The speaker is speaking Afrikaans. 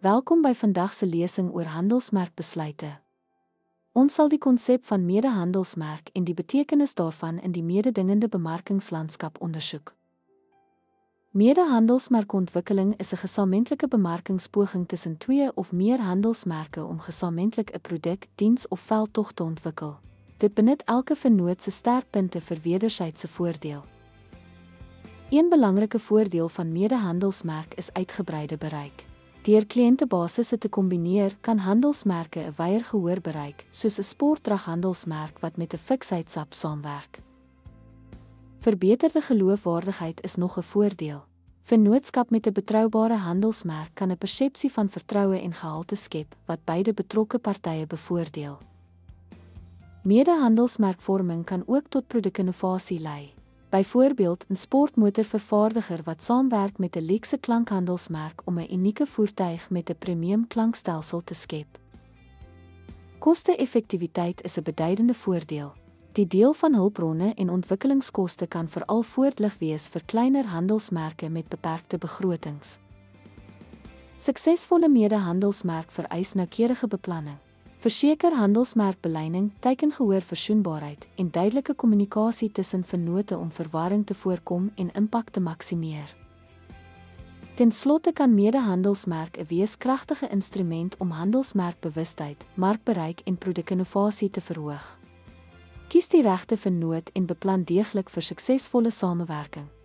Welkom by vandag se lesing oor handelsmerkbesluite. Ons sal die konsep van medehandelsmerk en die betekenis daarvan in die mededingende bemarkingslandskap ondersoek. Medehandelsmerkontwikkeling is 'n gesamentlike bemarkingspoging tussen 2 of meer handelsmerke om gesamentlik 'n produk, diens of veldtog te ontwikkel. Dit benut elke vennoot se sterkpunte vir wederwysige voordeel. Een belangrike voordeel van medehandelsmerk is uitgebreide bereik. Deur kliëntebasisse te kombineer, kan handelsmerke 'n wyeer gehoor bereik, soos 'n sportdraghandelsmerk wat met 'n fiksheidsap saamwerk. Verbeterde geloofwaardigheid is nog 'n voordeel. Vennootskap met 'n betroubare handelsmerk kan 'n persepsie van vertroue en gehalte skep, wat beide betrokke partye bevoordeel. Medehandelsmerkvorming kan ook tot produkinnovasie lei. Byvoorbeeld 'n sportmotorvervaardiger wat saamwerk met 'n luukse klankhandelsmerk om 'n unieke voertuig met 'n premium klankstelsel te skep. Koste-effektiwiteit is 'n beduidende voordeel. Die deel van hulpbronne en ontwikkelingskoste kan veral voordelig wees vir kleiner handelsmerke met beperkte begrotings. Suksesvolle medehandelsmerk vereis noukeurige beplanning. Verseker handelsmerkbeleiding, teikengehoor versoenbaarheid en duidelike kommunikasie tussen vennote om verwarring te voorkom en impak te maksimeer. Ten slotte kan medehandelsmerk 'n weeskragtige instrument om handelsmerkbewustheid, markbereik en produkinnovasie te verhoog. Kies die regte vennoot en beplan deeglik vir suksesvolle samewerking.